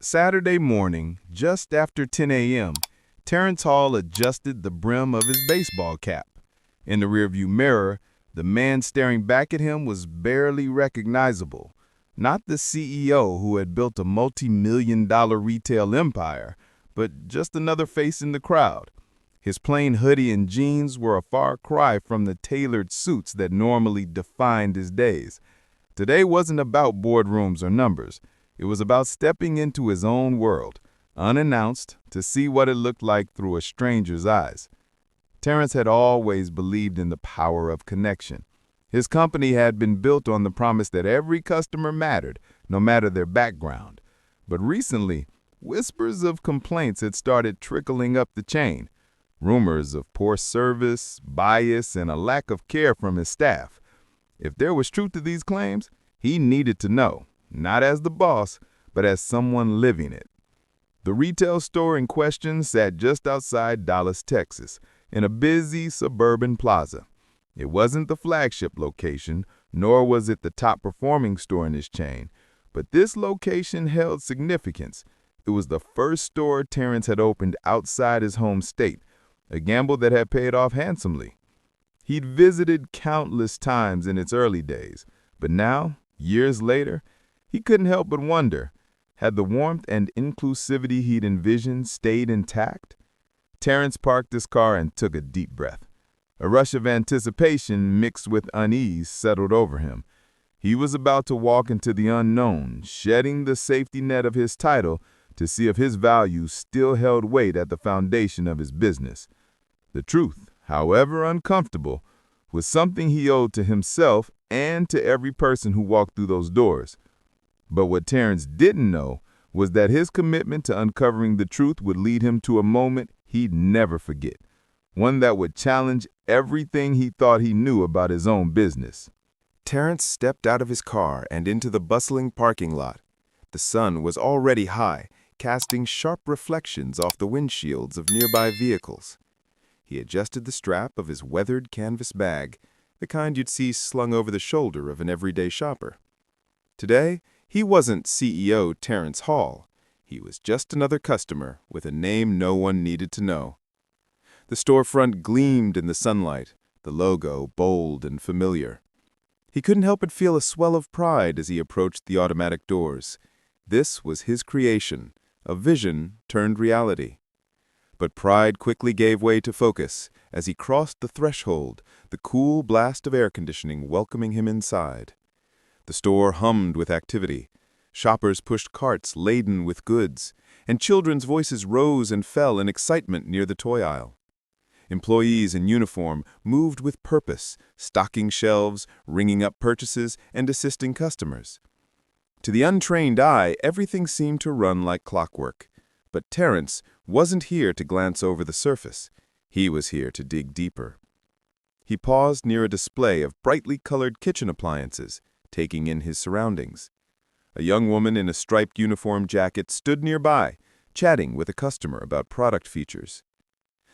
Saturday morning, just after 10 a.m., Terrence Hall adjusted the brim of his baseball cap. In the rearview mirror, the man staring back at him was barely recognizable. Not the CEO who had built a multi-million-dollar retail empire, but just another face in the crowd. His plain hoodie and jeans were a far cry from the tailored suits that normally defined his days. Today wasn't about boardrooms or numbers. It was about stepping into his own world, unannounced, to see what it looked like through a stranger's eyes. Terrence had always believed in the power of connection. His company had been built on the promise that every customer mattered, no matter their background. But recently, whispers of complaints had started trickling up the chain. Rumors of poor service, bias, and a lack of care from his staff. If there was truth to these claims, he needed to know. Not as the boss, but as someone living it. The retail store in question sat just outside Dallas, Texas, in a busy suburban plaza. It wasn't the flagship location, nor was it the top-performing store in this chain, but this location held significance. It was the first store Terrence had opened outside his home state, a gamble that had paid off handsomely. He'd visited countless times in its early days, but now, years later, he couldn't help but wonder, had the warmth and inclusivity he'd envisioned stayed intact? Terrence parked his car and took a deep breath. A rush of anticipation mixed with unease settled over him. He was about to walk into the unknown, shedding the safety net of his title to see if his values still held weight at the foundation of his business. The truth, however uncomfortable, was something he owed to himself and to every person who walked through those doors. But what Terrence didn't know was that his commitment to uncovering the truth would lead him to a moment he'd never forget, one that would challenge everything he thought he knew about his own business. Terrence stepped out of his car and into the bustling parking lot. The sun was already high, casting sharp reflections off the windshields of nearby vehicles. He adjusted the strap of his weathered canvas bag, the kind you'd see slung over the shoulder of an everyday shopper. Today, he wasn't CEO Terrence Hall. He was just another customer with a name no one needed to know. The storefront gleamed in the sunlight, the logo bold and familiar. He couldn't help but feel a swell of pride as he approached the automatic doors. This was his creation, a vision turned reality. But pride quickly gave way to focus as he crossed the threshold, the cool blast of air conditioning welcoming him inside. The store hummed with activity. Shoppers pushed carts laden with goods, and children's voices rose and fell in excitement near the toy aisle. Employees in uniform moved with purpose, stocking shelves, ringing up purchases, and assisting customers. To the untrained eye, everything seemed to run like clockwork. But Terrence wasn't here to glance over the surface. He was here to dig deeper. He paused near a display of brightly colored kitchen appliances, taking in his surroundings. A young woman in a striped uniform jacket stood nearby, chatting with a customer about product features.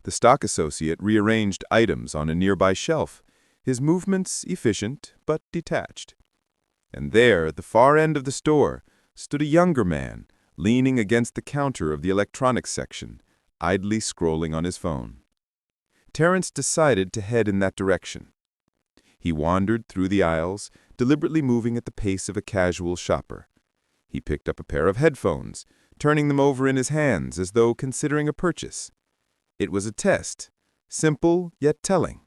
The stock associate rearranged items on a nearby shelf, his movements efficient but detached. And there, at the far end of the store, stood a younger man, leaning against the counter of the electronics section, idly scrolling on his phone. Terrence decided to head in that direction. He wandered through the aisles, deliberately moving at the pace of a casual shopper. He picked up a pair of headphones, turning them over in his hands as though considering a purchase. It was a test, simple yet telling.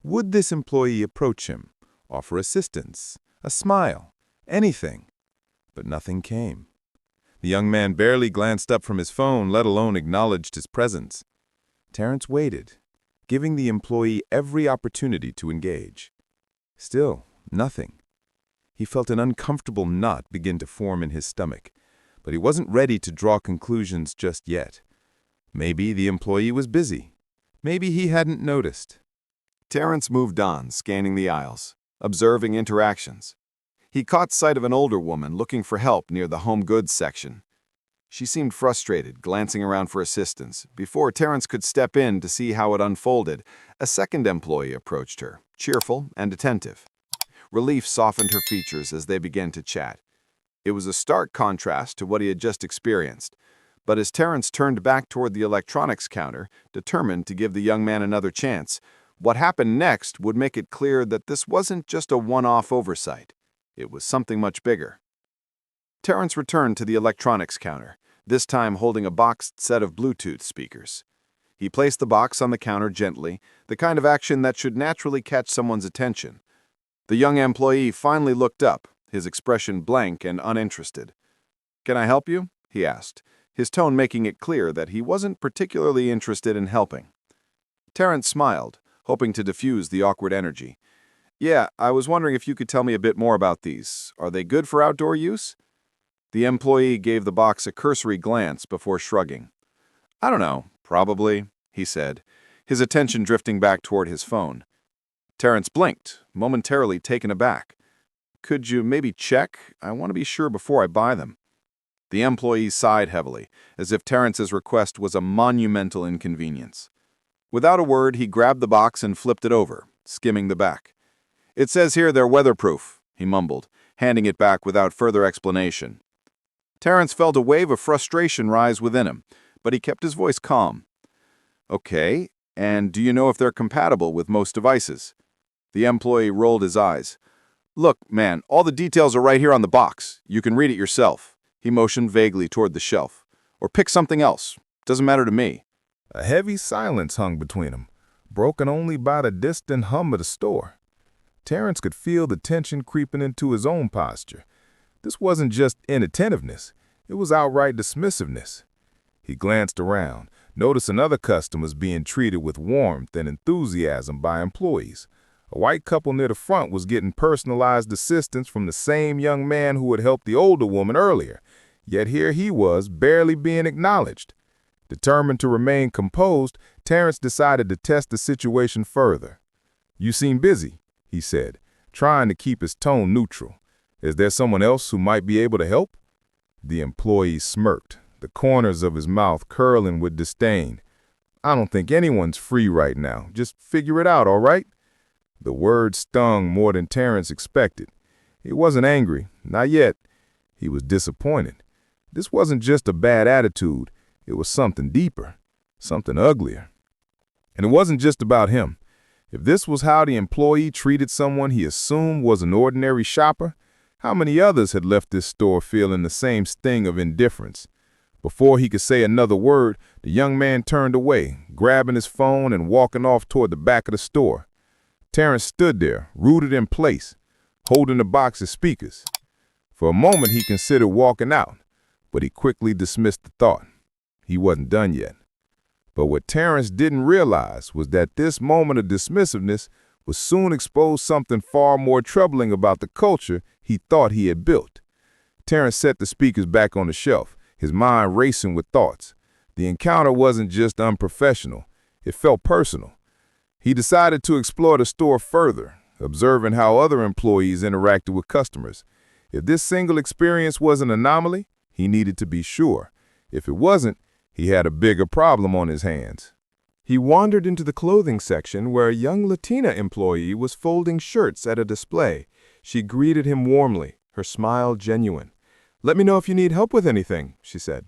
Would this employee approach him, offer assistance, a smile, anything? But nothing came. The young man barely glanced up from his phone, let alone acknowledged his presence. Terrence waited, giving the employee every opportunity to engage. Still, nothing. He felt an uncomfortable knot begin to form in his stomach, but he wasn't ready to draw conclusions just yet. Maybe the employee was busy. Maybe he hadn't noticed. Terrence moved on, scanning the aisles, observing interactions. He caught sight of an older woman looking for help near the home goods section. She seemed frustrated, glancing around for assistance. Before Terrence could step in to see how it unfolded, a second employee approached her, cheerful and attentive. Relief softened her features as they began to chat. It was a stark contrast to what he had just experienced. But as Terrence turned back toward the electronics counter, determined to give the young man another chance, what happened next would make it clear that this wasn't just a one-off oversight. It was something much bigger. Terrence returned to the electronics counter, this time holding a boxed set of Bluetooth speakers. He placed the box on the counter gently, the kind of action that should naturally catch someone's attention. The young employee finally looked up, his expression blank and uninterested. "Can I help you?" he asked, his tone making it clear that he wasn't particularly interested in helping. Terrence smiled, hoping to diffuse the awkward energy. "Yeah, I was wondering if you could tell me a bit more about these. Are they good for outdoor use?" The employee gave the box a cursory glance before shrugging. "I don't know, probably," he said, his attention drifting back toward his phone. Terrence blinked, momentarily taken aback. "Could you maybe check? I want to be sure before I buy them." The employee sighed heavily, as if Terrence's request was a monumental inconvenience. Without a word, he grabbed the box and flipped it over, skimming the back. "It says here they're weatherproof," he mumbled, handing it back without further explanation. Terrence felt a wave of frustration rise within him, but he kept his voice calm. "Okay, and do you know if they're compatible with most devices?" The employee rolled his eyes. "Look, man, all the details are right here on the box. You can read it yourself." He motioned vaguely toward the shelf. "Or pick something else. Doesn't matter to me." A heavy silence hung between them, broken only by the distant hum of the store. Terrence could feel the tension creeping into his own posture. This wasn't just inattentiveness, it was outright dismissiveness. He glanced around, noticing other customers being treated with warmth and enthusiasm by employees. A white couple near the front was getting personalized assistance from the same young man who had helped the older woman earlier, yet here he was, barely being acknowledged. Determined to remain composed, Terrence decided to test the situation further. "You seem busy," he said, trying to keep his tone neutral. "Is there someone else who might be able to help?" The employee smirked, the corners of his mouth curling with disdain. "I don't think anyone's free right now. Just figure it out, all right?" The word stung more than Terrence expected. He wasn't angry, not yet. He was disappointed. This wasn't just a bad attitude. It was something deeper, something uglier. And it wasn't just about him. If this was how the employee treated someone he assumed was an ordinary shopper, how many others had left this store feeling the same sting of indifference? Before he could say another word, the young man turned away, grabbing his phone and walking off toward the back of the store. Terrence stood there, rooted in place, holding the box of speakers. For a moment he considered walking out, but he quickly dismissed the thought. He wasn't done yet. But what Terrence didn't realize was that this moment of dismissiveness would soon expose something far more troubling about the culture he thought he had built. Terrence set the speakers back on the shelf, his mind racing with thoughts. The encounter wasn't just unprofessional, it felt personal. He decided to explore the store further, observing how other employees interacted with customers. If this single experience was an anomaly, he needed to be sure. If it wasn't, he had a bigger problem on his hands. He wandered into the clothing section where a young Latina employee was folding shirts at a display. She greeted him warmly, her smile genuine. "Let me know if you need help with anything," she said.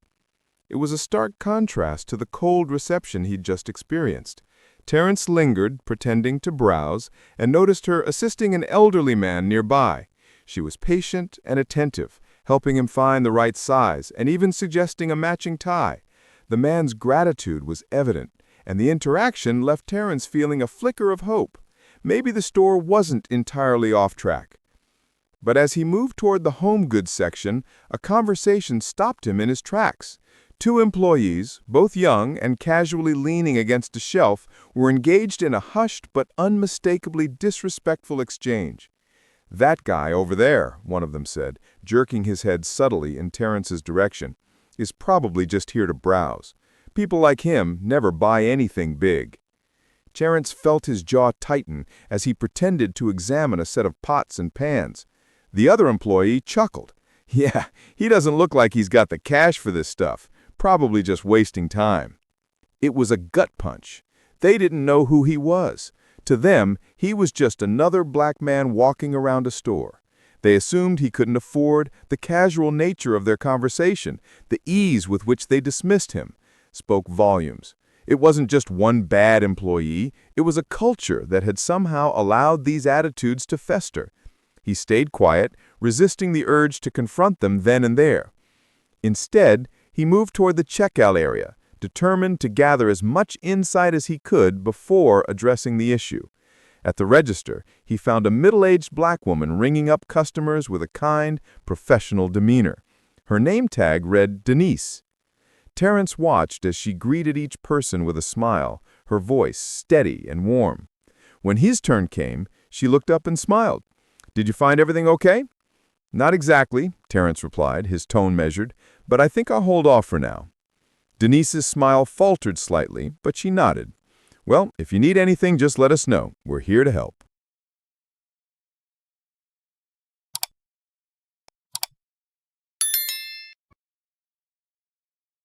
It was a stark contrast to the cold reception he'd just experienced. Terrence lingered, pretending to browse, and noticed her assisting an elderly man nearby. She was patient and attentive, helping him find the right size and even suggesting a matching tie. The man's gratitude was evident, and the interaction left Terrence feeling a flicker of hope. Maybe the store wasn't entirely off track. But as he moved toward the home goods section, a conversation stopped him in his tracks. Two employees, both young and casually leaning against a shelf, were engaged in a hushed but unmistakably disrespectful exchange. "That guy over there," one of them said, jerking his head subtly in Terrence's direction, "is probably just here to browse. People like him never buy anything big." Terrence felt his jaw tighten as he pretended to examine a set of pots and pans. The other employee chuckled. "Yeah, he doesn't look like he's got the cash for this stuff. Probably just wasting time." It was a gut punch. They didn't know who he was. To them, he was just another black man walking around a store. They assumed he couldn't afford. The casual nature of their conversation, the ease with which they dismissed him, spoke volumes. It wasn't just one bad employee, it was a culture that had somehow allowed these attitudes to fester. He stayed quiet, resisting the urge to confront them then and there. Instead, he moved toward the checkout area, determined to gather as much insight as he could before addressing the issue. At the register, he found a middle-aged black woman ringing up customers with a kind, professional demeanor. Her name tag read Denise. Terrence watched as she greeted each person with a smile, her voice steady and warm. When his turn came, she looked up and smiled. "Did you find everything okay?" "Not exactly," Terrence replied, his tone measured, "but I think I'll hold off for now." Denise's smile faltered slightly, but she nodded. "Well, if you need anything, just let us know. We're here to help."